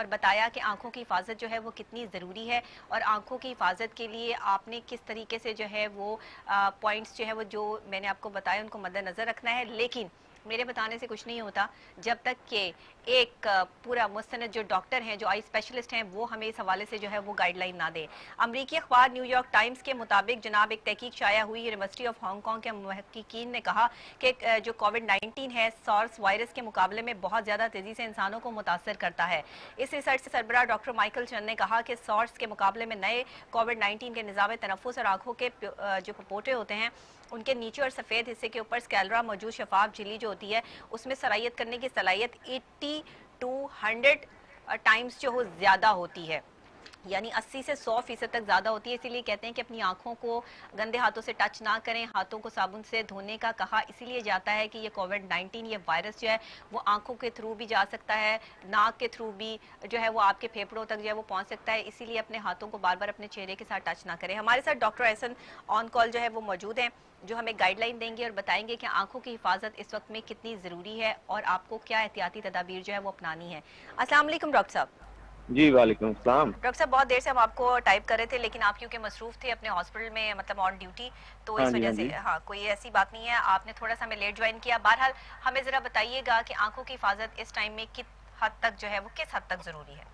और बताया कि आंखों की हिफाजत जो है वो कितनी ज़रूरी है और आंखों की हिफाजत के लिए आपने किस तरीके से जो है वो पॉइंट्स जो है वो जो मैंने आपको बताया उनको मद्देनज़र रखना है। लेकिन मेरे बताने से कुछ नहीं होता जब तक कि एक पूरा मुस्तनद जो डॉक्टर हैं, जो आई स्पेशलिस्ट हैं, वो हमें इस हवाले से जो है वो गाइडलाइन ना दें। अमरीकी अखबार न्यूयॉर्क टाइम्स के मुताबिक जनाब एक तहकीक शाया हुई, यूनिवर्सिटी ऑफ हांगकांग के मुहक्किकीन ने कहा कि जो कोविड-19 है सॉर्स वायरस के मुकाबले में बहुत ज़्यादा तेज़ी से इंसानों को मुतासर करता है। इस रिसर्च से सरबराह डॉक्टर माइकल चंद ने कहा कि सॉर्स के मुकाबले में नए कोविड-19 के निज़ाम तनफ़ुस और आंखों के जो पपोटे होते हैं उनके नीचे और सफ़ेद हिस्से के ऊपर स्कैलरा मौजूद शफाफ झिल्ली जो होती है उसमें सरायत करने की सलाहियत 80 टू 100 टाइम्स जो हो ज़्यादा होती है, यानी 80 से 100% तक ज़्यादा होती है। इसीलिए कहते हैं कि अपनी आंखों को गंदे हाथों से टच ना करें, हाथों को साबुन से धोने का कहा इसीलिए जाता है कि ये कोविड-19 ये वायरस जो है वो आंखों के थ्रू भी जा सकता है, नाक के थ्रू भी जो है वो आपके फेफड़ों तक जो है वो पहुंच सकता है। इसीलिए अपने हाथों को बार बार अपने चेहरे के साथ टच ना करें। हमारे साथ डॉक्टर एहसन ऑन कॉल जो है वो मौजूद हैं, जो हमें गाइडलाइन देंगे और बताएंगे कि आंखों की हिफाजत इस वक्त में कितनी ज़रूरी है और आपको क्या एहतियाती तदाबीर जो है वो अपनानी है। अस्सलाम वालेकुम डॉक्टर साहब। जी वालेकुम सलाम। डॉक्टर साहब बहुत देर से हम आपको टाइप कर रहे थे लेकिन आप क्योंकि मसरूफ थे अपने हॉस्पिटल में, मतलब ऑन ड्यूटी, तो हाँ इस जी, वजह हाँ से जी। हाँ कोई ऐसी बात नहीं है, आपने थोड़ा सा हमें लेट ज्वाइन किया। बहरहाल हमें ज़रा बताइएगा कि आंखों की हिफाजत इस टाइम में किस हद तक जो है वो किस हद तक ज़रूरी है।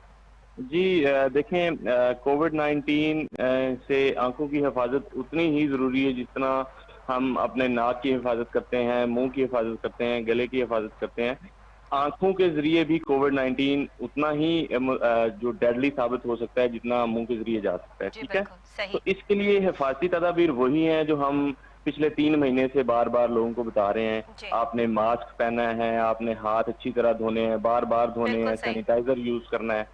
जी देखें, कोविड-19 से आंखों की हिफाजत उतनी ही ज़रूरी है जितना हम अपने नाक की हिफाजत करते हैं, मुंह की हिफाजत करते हैं, गले की हिफाजत करते हैं। आंखों के ज़रिए भी कोविड-19 उतना ही जो डेडली साबित हो सकता है जितना मुंह के ज़रिए जा सकता है, जी ठीक है? बिल्कुल सही। तो इसके लिए हिफाजती तदाबीर वही हैं जो हम पिछले 3 महीने से बार-बार लोगों को बता रहे हैं। जी आपने मास्क पहनना है, आपने हाथ अच्छी तरह धोने हैं, बार-बार धोने बिल्कुल हैं, सही। सैनिटाइज़र यूज़ करना है।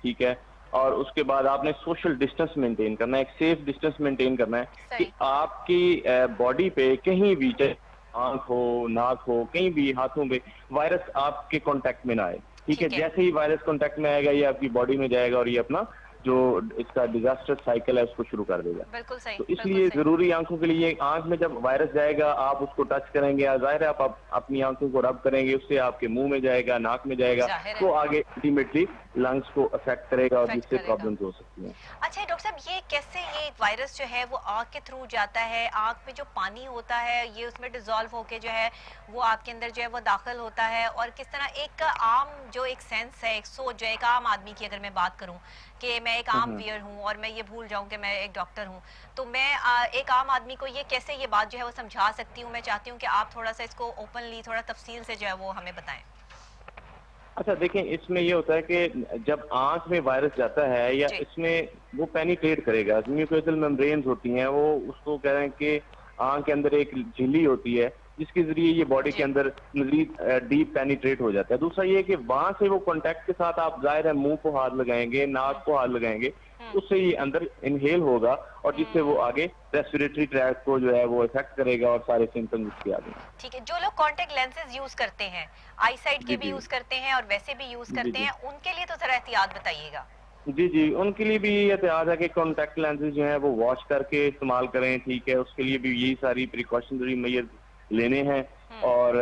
ठीक है? और उसके बाद आपने सोशल डिस्टेंस मेंटेन करना है, एक सेफ डिस्टेंस मेंटेन करना है कि सही। आपकी बॉडी पे कहीं भी, चाहे आँख हो, नाक हो, कहीं भी हाथों पे वायरस आपके कॉन्टैक्ट में ना आए। ठीक है? ठीक है। जैसे ही वायरस कॉन्टैक्ट में आएगा ये आपकी बॉडी में जाएगा और ये अपना जो इसका डिज़ास्टर साइकिल है उसको शुरू कर देगा। बिल्कुल सही। तो बिल्कुल इसलिए सही। ज़रूरी आँखों के लिए, आँख में जब वायरस जाएगा आप उसको टच करेंगे, ज़ाहिर है आप अपनी आँखों को रब करेंगे, उससे आपके मुँह में जाएगा, नाक में जाएगा, जाहिर है। तो आगे अल्टीमेटली लंग्स को अफेक्ट करेगा और इफेक्ट जिससे करेगा। प्रॉब्लम्स हो सकती हैं। अच्छा डॉक्टर साहब, ये कैसे ये वायरस जो है वो आँख के थ्रू जाता है? आँख में जो पानी होता है ये उसमें डिसॉल्व होके जो है वो आपके अंदर जो है वो दाखिल होता है, और किस तरह एक आम जो एक सेंस है, एक सोच जो है एक आम आदमी की अगर मैं बात करूं कि मैं एक हाँ, आम हाँ। वियर हूं और मैं ये भूल जाऊं कि मैं एक डॉक्टर हूं, तो मैं एक आम आदमी को ये कैसे ये बात जो है वो समझा सकती हूँ? मैं चाहती हूँ कि आप थोड़ा सा इसको ओपनली थोड़ा तफसील से जो है वो हमें बताएं। अच्छा देखें, इसमें ये होता है कि जब आँख में वायरस जाता है या जी इसमें वो पेनिट्रेट करेगा, म्यूकोसल मेम्ब्रेन्स होती हैं, वो उसको कह रहे हैं कि आँख के अंदर एक झिल्ली होती है, जिसके ज़रिए ये बॉडी के जी। अंदर मज़ीद डीप पेनिट्रेट हो जाता है। दूसरा ये है कि वहाँ से वो कॉन्टैक्ट के साथ आप ज़ाहिर है मुँह को हाथ लगाएँगे, हम्म नाक को हाथ लगाएँगे, हम्म उससे ये अंदर इन्हेल होगा और जिससे वो हम्म। आगे रेस्पिरेटरी ट्रैक्ट को जो है वो इफ़ेक्ट करेगा और सारे सिम्पटम्स उसके आ जाएँगे। ठीक है, जो लोग कॉन्टेक्ट लेंसेज यूज करते हैं, आई साइड के जी, भी जी। यूज करते हैं और वैसे भी यूज जी, करते जी। हैं, उनके लिए तो जरा एहतियात बताइएगा। जी, जी, उनके लिए भी ये एहतियात है कि कॉन्टैक्ट लेंसेज़ जो हैं वो वॉश करके इस्तेमाल करें, ठीक है? उसके लिए भी यही सारी प्रिकॉशनरी मेजर लेने हैं हम्म और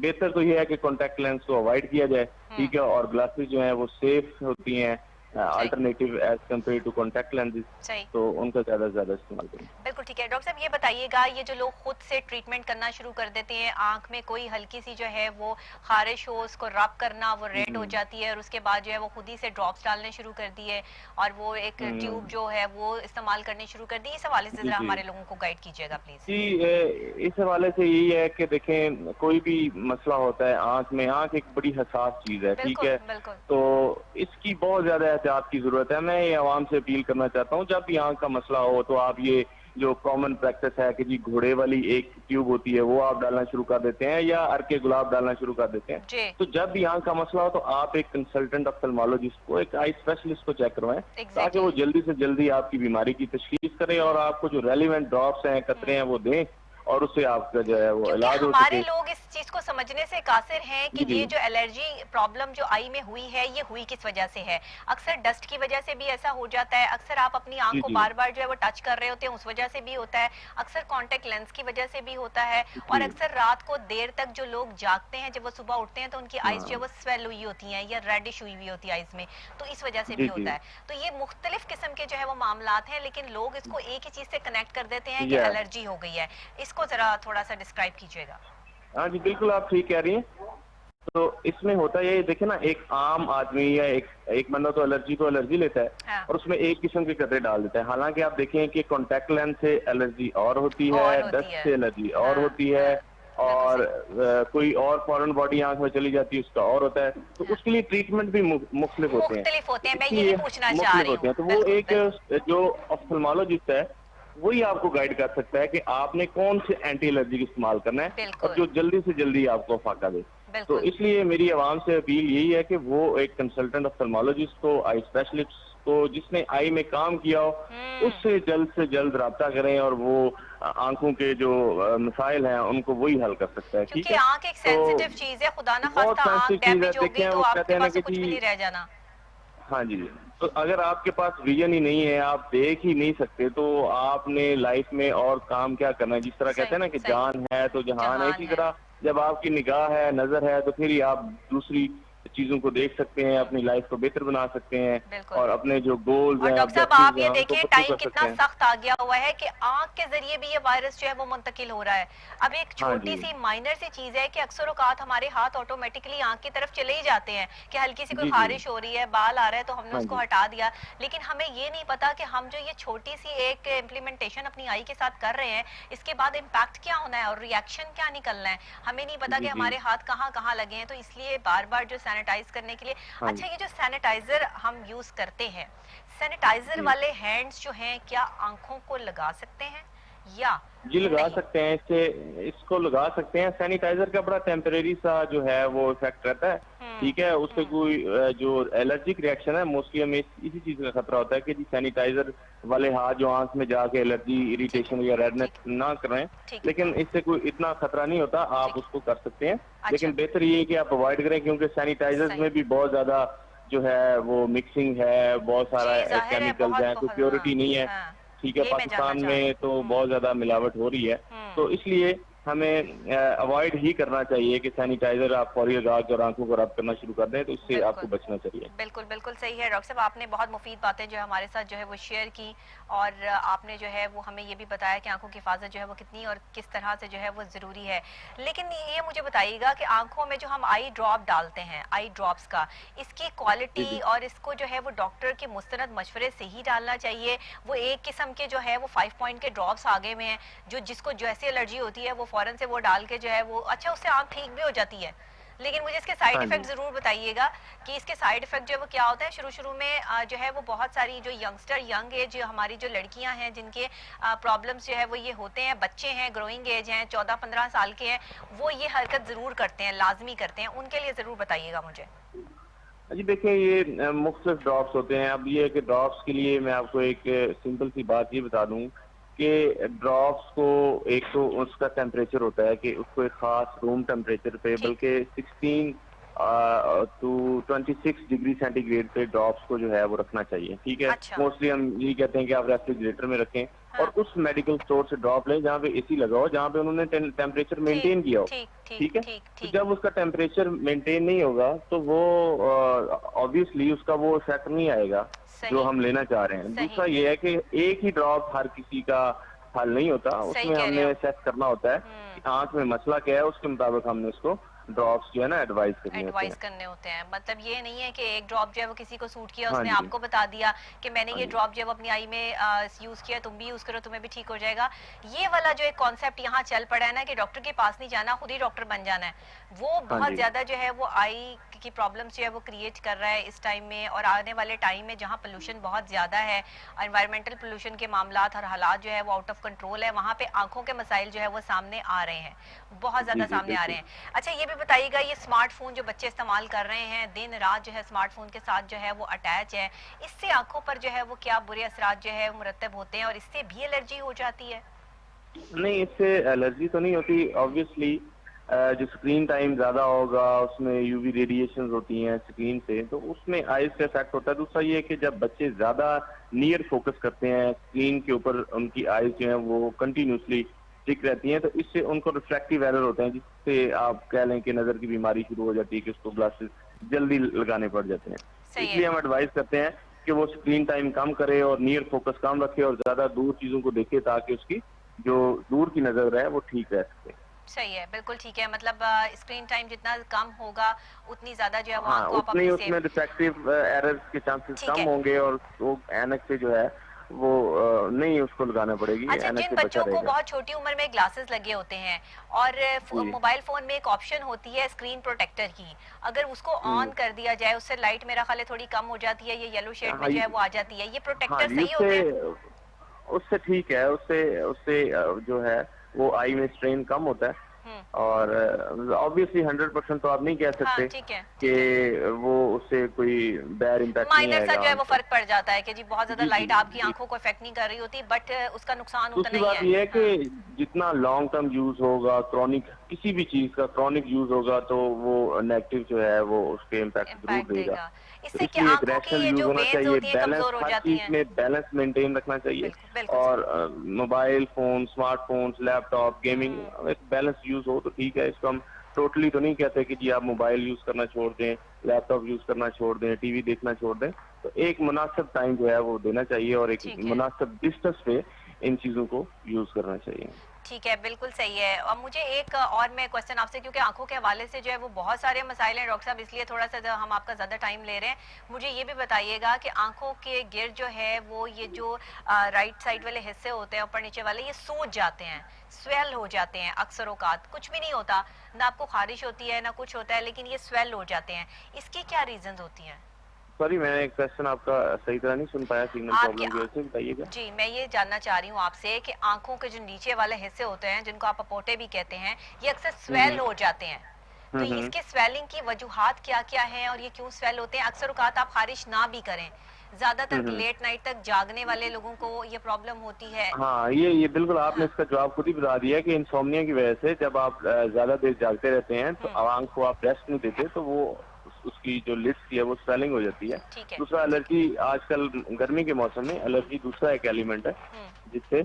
बेहतर तो ये है कि कॉन्टैक्ट लेंस को अवॉइड किया जाए, हम्म। ठीक है? और ग्लासेस जो हैं वो सेफ होती हैं, सही। Alternative as compared to contact lenses, सही। तो उनका ज़्यादा से ज़्यादा इस्तेमाल करें। बिल्कुल ठीक है। डॉक्टर साहब ये बताइएगा, ये जो लोग खुद से ट्रीटमेंट करना शुरू कर देते हैं, आंख में कोई हल्की सी जो है वो खारिश हो, उसको रब करना, वो रेड हो हुँ, जाती है और उसके बाद जो है वो खुद ही से ड्रॉप्स डालने शुरू कर दिए और वो एक ट्यूब हुँ। जो है वो इस्तेमाल करनी शुरू कर दी, इस हवाले से जी, जरा जी। हमारे लोगों को गाइड कीजिएगा प्लीज। जी, इस हवाले से यही है कि देखें, कोई भी मसला होता है आँख में, आँख एक बड़ी हसास चीज़ है, ठीक बिल्कुल है? बिल्कुल। तो इसकी बहुत ज़्यादा एहतियात की ज़रूरत है। मैं ये अवाम से अपील करना चाहता हूँ, जब भी आँख का मसला हो तो आप ये जो कॉमन प्रैक्टिस है कि जी घोड़े वाली एक ट्यूब होती है, वो आप डालना शुरू कर देते हैं या अर्के गुलाब डालना शुरू कर देते हैं। जी। तो जब भी आँख का मसला हो तो आप एक कंसल्टेंट ऑप्थेल्मोलॉजिस्ट को, एक आई स्पेशलिस्ट को चेक करवाएँ, ताकि एग्जैक्टली वो जल्दी से जल्दी आपकी बीमारी की तशख़ीस करें और आपको जो रेलेवेंट ड्रॉप्स हैं, कतरे हैं, वो दें और उससे आपका जो है वो क्योंकि इलाज हो हमारे सके। लोग इस चीज को समझने से कासिर हैं कि जी जी ये जो एलर्जी प्रॉब्लम जो आई में हुई है ये हुई किस वजह से है। अक्सर डस्ट की वजह से भी ऐसा हो जाता है, अक्सर आप अपनी आंख जी को जी बार बार जो है वो टच कर रहे होते हैं उस वजह से भी होता है, अक्सर कांटेक्ट लेंस की वजह से भी होता है, और जी अक्सर रात को देर तक जो लोग जागते हैं जब वो सुबह उठते हैं तो उनकी आईज जो है हाँ वो स्वेल हुई होती हैं या रेडिश हुई हुई होती है आईज में, तो इस वजह से भी जी जी होता है। तो ये मुख्तलिफ किस्म के जो है वो मामलात हैं, लेकिन लोग इसको एक ही चीज से कनेक्ट कर देते हैं कि या एलर्जी हो गई है। इसको जरा थोड़ा सा डिस्क्राइब कीजिएगा। हाँ जी बिल्कुल आप ठीक कह रही हैं। तो इसमें होता ये देखिए ना, एक आम आदमी या एक एक बंदा तो एलर्जी लेता है हाँ। और उसमें एक किस्म के कतरे डाल देता है। हालांकि आप देखें कि कॉन्टैक्ट लेंस से एलर्जी और होती है, और होती डस्ट है। से एलर्जी और हाँ। होती हाँ। है, बिल्कुल और सही। कोई और फॉरेन बॉडी आंख में चली जाती है उसका और होता है। तो हाँ। उसके लिए ट्रीटमेंट भी मुख्तलिफ होते हैं। मुख्तलिफ होते तो हैं, मैं यही इसलिए पूछना चाह मुख्तलिफ रही होते हूँ। हैं। तो वो बिल्कुल एक बिल्कुल। जो ऑप्थेल्मोलॉजिस्ट है वही आपको गाइड कर सकता है कि आपने कौन से एंटी एलर्जी इस्तेमाल करना है और बिल्कुल जो जल्दी से जल्दी आपको फाका दे। तो बिल्कुल। इसलिए मेरी आवाम से अपील यही है कि वो एक कंसल्टेंट ऑफ्थेल्मोलॉजिस्ट को, आई स्पेशलिस्ट को जिसने आई में काम किया हो, हम्म। उससे जल्द से जल्द रब्ता करें और वो आंखों के जो मसाइल हैं उनको वही हल कर सकता है। ठीक क्योंकि है। आंख एक तो सेंसिटिव चीज है, खुदा ना बहुत खास्ता आंख सेंसिटिव चीज है। डैमेज हो गई देखें तो वो कहते आपके हैं ना पास कि तो कुछ भी नहीं जी, रह जाना। हाँ जी, तो अगर आपके पास विजन ही नहीं है, आप देख ही नहीं सकते, तो आपने लाइफ में और काम क्या करना है। जिस तरह कहते सही हैं ना कि सही। जान है तो जहान है, जहान इसी है। तरह जब आपकी निगाह है, नजर है, तो फिर ही आप दूसरी चीजों को देख सकते हैं, हम्म। अपनी लाइफ को बेहतर बना सकते हैं बिल्कुल। और अपने जो गोल्स और हैं, डॉक्टर साहब आप ऑब्जेक्टिव्स ये हैं, उनको देखिए परस्यू टाइम कर कितना सकते हैं। सख्त आ गया हुआ है कि आंख के जरिए भी ये वायरस जो है वो मुंतकिल हो रहा है। अब एक हाँ छोटी जी, सी माइनर सी चीज है कि अक्सर औकात हमारे हाथ ऑटोमेटिकली आंख की तरफ चले ही जाते हैं कि हल्की सी कोई जी, जी, खारिश हो रही है, बाल आ रहा है तो हमने हाँ उसको जी, हटा दिया। लेकिन हमें ये नहीं पता कि हम जो ये छोटी सी एक इम्प्लीमेंटेशन अपनी आई के साथ कर रहे हैं इसके बाद इम्पैक्ट क्या होना है और रिएक्शन क्या निकलना है, हमें नहीं पता जी, कि जी, हमारे हाथ कहाँ कहाँ लगे हैं। तो इसलिए बार बार जो सैनिटाइज करने के लिए, हाँ अच्छा जी, ये जो सैनिटाइजर हम यूज करते हैं, सैनिटाइजर जी। वाले हैंड्स जो हैं क्या आंखों को लगा सकते हैं या जी लगा नहीं? सकते हैं, इससे इसको लगा सकते हैं। सैनिटाइजर का बड़ा टेम्परेरी सा जो है वो इफेक्ट रहता है। ठीक है, उससे हम्म। कोई जो एलर्जिक रिएक्शन है, मोस्टली हमें इसी चीज का खतरा होता है कि जी सैनिटाइजर वाले हाथ जो आंख में जाके एलर्जी, ठीक है। इरिटेशन या रेडनेस ठीक। ना करें। ठीक है। लेकिन इससे कोई इतना खतरा नहीं होता, आप ठीक उसको कर सकते हैं। है। अच्छा। लेकिन बेहतर ये है कि आप अवॉइड करें, क्योंकि सैनिटाइजर्स सही। में भी बहुत ज्यादा जो है वो मिक्सिंग है, बहुत सारा जी जाहिर है, केमिकल्स बहुत हैं, कोई बहुत। हाँ। प्योरिटी नहीं है। हाँ। ठीक है, यही मैं जानना पाकिस्तान चाह रही में हूँ। तो बहुत ज्यादा मिलावट हो रही है। तो इसलिए हमें अवॉइड ही करना चाहिए कि सैनिटाइजर आप फौरी लगा के और आंखों को रब करना शुरू कर दें, तो इससे आपको बिल्कुल बचना चाहिए। बिल्कुल बिल्कुल सही है। डॉक्टर साहब आपने बहुत मुफीद बातें जो है हमारे साथ जो है वो शेयर की, और आपने जो है वो हमें ये भी बताया कि आंखों की हिफाजत जो है वो कितनी और किस तरह से जो है वो ज़रूरी है। लेकिन ये मुझे बताइएगा कि आंखों में जो हम आई ड्रॉप डालते हैं, आई ड्रॉप्स का, इसकी जी क्वालिटी जी और इसको जो है वो डॉक्टर के मुस्तनद मशवरे से ही डालना चाहिए। वो एक किस्म के जो है वो 5 पॉइंट के ड्रॉप्स आगे में हैं जो जिसको जैसे एलर्जी होती है वो फ़ौरन से वो डाल के जो है वो, अच्छा उससे आंख ठीक भी हो जाती है। लेकिन मुझे इसके साइड हाँ इफेक्ट जी जरूर बताइएगा कि इसके साइड इफेक्ट जो है वो क्या होता है। शुरू शुरू में जो है वो बहुत सारी जो यंगस्टर, यंग एज हमारी जो लड़कियां हैं जिनके प्रॉब्लम्स जो है वो ये होते हैं, बच्चे हैं, ग्रोइंग एज हैं, 14-15 साल के हैं, वो ये हरकत जरूर करते हैं, लाजमी करते हैं, उनके लिए जरूर बताइएगा मुझे। जी देखिए, ये मुख्तलिफ ड्रॉप्स होते हैं। अब ये है कि ड्रॉप्स के लिए मैं आपको एक सिंपल सी बात ये बता दूं कि ड्रॉप्स को एक तो उसका टेम्परेचर होता है कि उसको एक खास रूम टेम्परेचर पे, ठीक। बल्कि 16 टू 26 डिग्री सेंटीग्रेड पे ड्रॉप्स को जो है वो रखना चाहिए। ठीक है, अच्छा। मोस्टली हम यही कहते हैं कि आप रेफ्रिजरेटर में रखें और हाँ। उस मेडिकल स्टोर से ड्रॉप लें जहाँ पे एसी लगा हो, जहाँ पे उन्होंने टेम्परेचर ठीक मेंटेन किया हो। ठीक ठीक ठीक है, ठीक तो ठीक। जब उसका टेम्परेचर मेंटेन नहीं होगा तो वो ऑब्वियसली उसका वो इफेक्ट नहीं आएगा जो सही हम लेना चाह रहे हैं। सही दूसरा ये है कि एक ही ड्रॉप हर किसी का हल नहीं होता, सही उसमें कह रहे हमने हो। असेस करना होता है कि आंख में मसला क्या है, उसके मुताबिक हमने उसको ड्रॉप्स जो है ना एडवाइस करने होते एडवाइस हैं। करने होते हैं, मतलब ये नहीं है कि एक ड्रॉप जो है वो किसी को सूट किया हाँ उसने जी, आपको बता दिया कि मैंने हाँ ये जी, ड्रॉप जो है वो अपनी आई में यूज किया, तुम भी यूज करो तुम्हें भी ठीक हो जाएगा। ये वाला जो एक कॉन्सेप्ट यहाँ चल पड़ा है ना कि डॉक्टर के पास नहीं जाना, खुद ही डॉक्टर बन जाना है, वो हाँ बहुत जी, ज्यादा जो है वो आई की प्रॉब्लम्स जो है वो क्रिएट कर रहा है इस टाइम में, और आने वाले टाइम में जहाँ पोल्यूशन बहुत ज्यादा है, एनवायरमेंटल पोल्यूशन के मामलात और हालात जो है वो आउट ऑफ कंट्रोल है, वहाँ पे आंखों के मसाइल जो है वो सामने आ रहे हैं, बहुत जी ज्यादा जी सामने आ रहे बिल्कुल। हैं। अच्छा ये भी बताइएगा, ये स्मार्टफोन जो बच्चे इस्तेमाल कर रहे हैं, दिन रात जो है स्मार्टफोन के साथ जो है वो अटैच है, इससे आंखों पर जो है वो क्या बुरे असरात जो है मुरतब होते हैं और इससे भी एलर्जी हो जाती है? नहीं, इससे एलर्जी तो नहीं होती ऑब्वियसली। जो स्क्रीन टाइम ज्यादा होगा उसमें यूवी रेडिएशन होती हैं स्क्रीन से, तो उसमें आइज का इफेक्ट होता है। दूसरा ये है कि जब बच्चे ज्यादा नियर फोकस करते हैं स्क्रीन के ऊपर, उनकी आइज जो है वो कंटिन्यूसली स्टिक रहती हैं, तो इससे उनको रिफ्रैक्टिव एरर होते हैं, जिससे आप कह लें कि नजर की बीमारी शुरू हो जाती है, कि उसको ग्लासेस जल्दी लगाने पड़ जाते हैं। तो सही है। इसलिए हम एडवाइस करते हैं कि वो स्क्रीन टाइम कम करे और नियर फोकस कम रखे और ज्यादा दूर चीजों को देखे, ताकि उसकी जो दूर की नजर है वो ठीक रह सके। सही है, बिल्कुल ठीक है। मतलब स्क्रीन टाइम जितना कम होगा उतनी ज्यादा जो है वो हाँ, आंख को आप उतने ही अपनी उसमें सेफ। डिफेक्टिव एरर्स के चांसेस ठीक कम है। होंगे और वो ऐनक से जो है वो नहीं उसको लगाना पड़ेगी, अच्छा, ऐनक जिन से बचा बच्चों को रहेगा। बहुत छोटी उम्र में ग्लासेस लगे होते हैं और जी। मोबाइल फोन में एक ऑप्शन होती है स्क्रीन प्रोटेक्टर की, अगर उसको ऑन हम्म। कर दिया जाए उससे लाइट मेरा ख्याल है थोड़ी कम हो जाती है, ये येलो शेड में हाँ जो है वो आ जाती है, ये हाँ प्रोटेक्टर जी, सही उससे होते हैं? उससे ठीक है, उससे उससे जो है वो आई में स्ट्रेन कम होता है। हम्म। और ऑब्वियसली 100% तो आप नहीं कह हाँ, सकते ठीक है, कि ठीक है। वो उससे कोई बैड इम्पैक्ट नहीं माइनर सा आएगा जो है आंख वो पे। फर्क पड़ जाता है कि जी बहुत ज्यादा जी जी लाइट आपकी जी। आंखों को इफेक्ट नहीं कर रही होती, बट उसका नुकसान उतना दूसरी ही बात है। यह है हाँ। कि जितना लॉन्ग टर्म यूज होगा, क्रॉनिक किसी भी चीज का क्रॉनिक यूज होगा, तो वो नेगेटिव जो है वो उसके इम्पैक्ट जरूर इम्पैक्ट देगा। देगा। तो इससे क्या इसलिए एक आंखों की रैशनल ये यूज जो होना वेन्स चाहिए, होती हैं बैलेंस, कमजोर हो हर जाती चीज हैं? में बैलेंस मेंटेन रखना चाहिए। बिल्कुल, बिल्कुल सही। और mobile phone, smartphones, laptop, gaming, hmm. एक बैलेंस यूज हो तो ठीक है। इसको हम टोटली तो नहीं कहते कि जी आप मोबाइल यूज करना छोड़ दें, लैपटॉप यूज करना छोड़ दें, टीवी देखना छोड़ दें। तो एक मुनासिब टाइम जो है वो देना चाहिए और एक ठीक है। मुनासिब डिस्टेंस पे इन चीजों को यूज करना चाहिए। ठीक है, बिल्कुल सही है। और मुझे एक और मैं क्वेश्चन आपसे, क्योंकि आंखों के हवाले से जो है वो बहुत सारे मसाइल हैं डॉक्टर साहब, इसलिए थोड़ा सा हम आपका ज़्यादा टाइम ले रहे हैं। मुझे ये भी बताइएगा कि आंखों के गिर जो है वो ये जो राइट साइड वाले हिस्से होते हैं ऊपर नीचे वाले, ये सूज जाते हैं, स्वेल हो जाते हैं अक्सर औकात, कुछ भी नहीं होता ना, आपको खारिश होती है ना कुछ होता है, लेकिन ये स्वेल हो जाते हैं, इसकी क्या रीजन होती हैं? सॉरी, मैं एक क्वेश्चन आपका सही तरह नहीं सुन पाया, सिग्नल आपके प्रॉब्लम की वजह से, बताइएगा। जी, मैं ये जानना चाह रही हूँ आपसे कि आंखों के जो नीचे वाले हिस्से होते हैं जिनको आप अपोटे भी कहते हैं, ये अक्सर स्वेल हम्म हो जाते हैं, तो हम्म। इसके स्वेलिंग की वजूहात क्या क्या हैं और ये क्यों स्वेल होते हैं? अक्सर औकात आप खारिश ना भी करें, ज्यादातर हम्म। लेट नाइट तक जागने वाले लोगों को ये प्रॉब्लम होती है। हाँ, ये बिल्कुल आपने हाँ। इसका जवाब खुद ही बता दिया कि इंसोम्निया की वजह से जब आप ज्यादा देर जागते रहते हैं तो हम्म। आंख को आप रेस्ट नहीं देते, तो वो उसकी जो लिड्स है वो स्वेलिंग हो जाती है। ठीक है, दूसरा, ठीक है। एलर्जी, आजकल गर्मी के मौसम में एलर्जी दूसरा एक एलिमेंट है हम्म। जिससे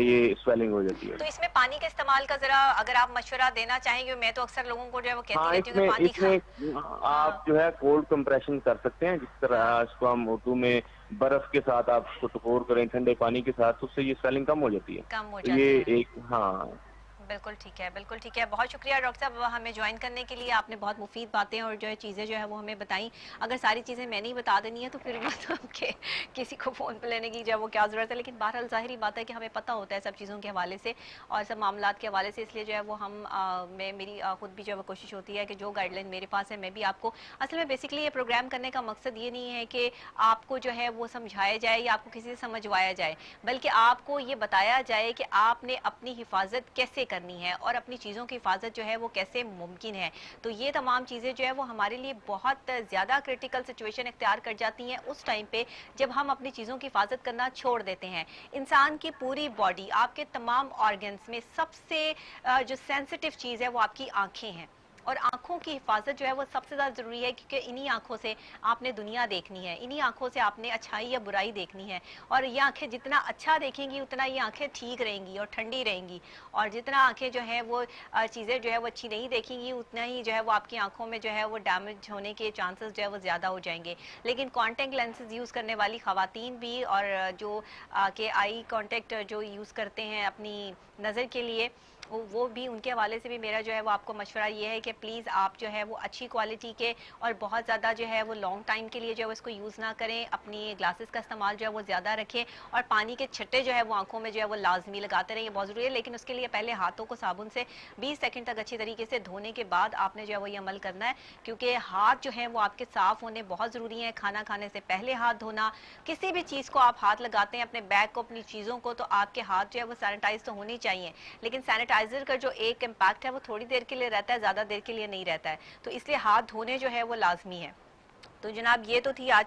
ये स्वेलिंग हो जाती है। तो इसमें पानी के इस्तेमाल का जरा अगर आप मशवरा देना चाहेंगे, मैं तो अक्सर लोगों को जो है वो कहती हाँ, रहती हूँ कि इसमें पानी का। इसमें हाँ। आप जो है कोल्ड कंप्रेशन कर सकते हैं, जिस तरह हाँ। इसको हम उर्दू में बर्फ के साथ आप उसको टकोर करें ठंडे पानी के साथ, तो उससे ये स्वेलिंग कम हो जाती है। कम हो तो ये जाती है। एक, हाँ। बिल्कुल ठीक है, बिल्कुल ठीक है। बहुत शुक्रिया डॉक्टर साहब हमें ज्वाइन करने के लिए, आपने बहुत मुफीद बातें और जो है चीज़ें जो है वो हमें बताई। अगर सारी चीज़ें मैंने ही बता देनी है तो फिर मतलब कि किसी को फ़ोन पे लेने की जो है वो क्या ज़रूरत है, लेकिन बहरहाल ज़ाहिर बात है कि हमें पता होता है सब चीज़ों के हवाले से और सब मामलात के हवाले से, इसलिए जो है वो हम मैं मेरी खुद भी जो है वो कोशिश होती है कि जो गाइडलाइन मेरे पास है मैं भी आपको, असल में बेसिकली ये प्रोग्राम करने का मकसद ये नहीं है कि आपको जो है वो समझाया जाए या आपको किसी से समझवाया जाए, बल्कि आपको ये बताया जाए कि आपने अपनी हिफाजत कैसे करनी है और अपनी चीज़ों की हिफाजत जो है वो कैसे मुमकिन है। तो ये तमाम चीज़ें जो है वो हमारे लिए बहुत ज़्यादा क्रिटिकल सिचुएशन इख्तियार कर जाती हैं उस टाइम पे जब हम अपनी चीज़ों की हिफाजत करना छोड़ देते हैं। इंसान की पूरी बॉडी, आपके तमाम ऑर्गन्स में सबसे जो सेंसिटिव चीज़ है वो आपकी आंखें हैं, और आंखों की हिफाजत जो है वो सबसे ज़्यादा ज़रूरी है, क्योंकि इन्हीं आंखों से आपने दुनिया देखनी है, इन्हीं आंखों से आपने अच्छाई या बुराई देखनी है, और ये आंखें जितना अच्छा देखेंगी उतना ये आंखें ठीक रहेंगी और ठंडी रहेंगी, और जितना आंखें जो है वो चीज़ें जो है वो अच्छी नहीं देखेंगी उतना ही जो है वो आपकी आंखों में जो है वो डैमेज होने के चांसेस जो है वो ज़्यादा हो जाएंगे। लेकिन कॉन्टैक्ट लेंसेज यूज़ करने वाली ख़वातीन भी और जो के आई कॉन्टैक्ट जो यूज़ करते हैं अपनी नज़र के लिए, वो भी, उनके हवाले से भी मेरा जो है वो आपको मशवरा ये है कि प्लीज़ आप जो है वो अच्छी क्वालिटी के और बहुत ज़्यादा जो है वो लॉन्ग टाइम के लिए जो है वो इसको यूज़ ना करें, अपनी ग्लासेस का इस्तेमाल जो है वो ज़्यादा रखें, और पानी के छट्टे जो है वो आंखों में जो है वो लाजमी लगाते रहें, ये बहुत ज़रूरी है। लेकिन उसके लिए पहले हाथों को साबुन से 20 सेकंड तक अच्छी तरीके से धोने के बाद आपने जो है वो ये अमल करना है, क्योंकि हाथ जो है वो आपके साफ़ होने बहुत ज़रूरी है। खाना खाने से पहले हाथ धोना, किसी भी चीज़ को आप हाथ लगाते हैं, अपने बैग को, अपनी चीज़ों को, तो आपके हाथ जो है वो सैनिटाइज तो होने चाहिए, लेकिन सैनिटाइजर का जो एक इम्पैक्ट है वो थोड़ी देर के लिए रहता है, ज़्यादा देर के लिए नहीं रहता है, तो इसलिए हाथ धोने जो है वो लाजमी है। तो जनाब ये तो थी आज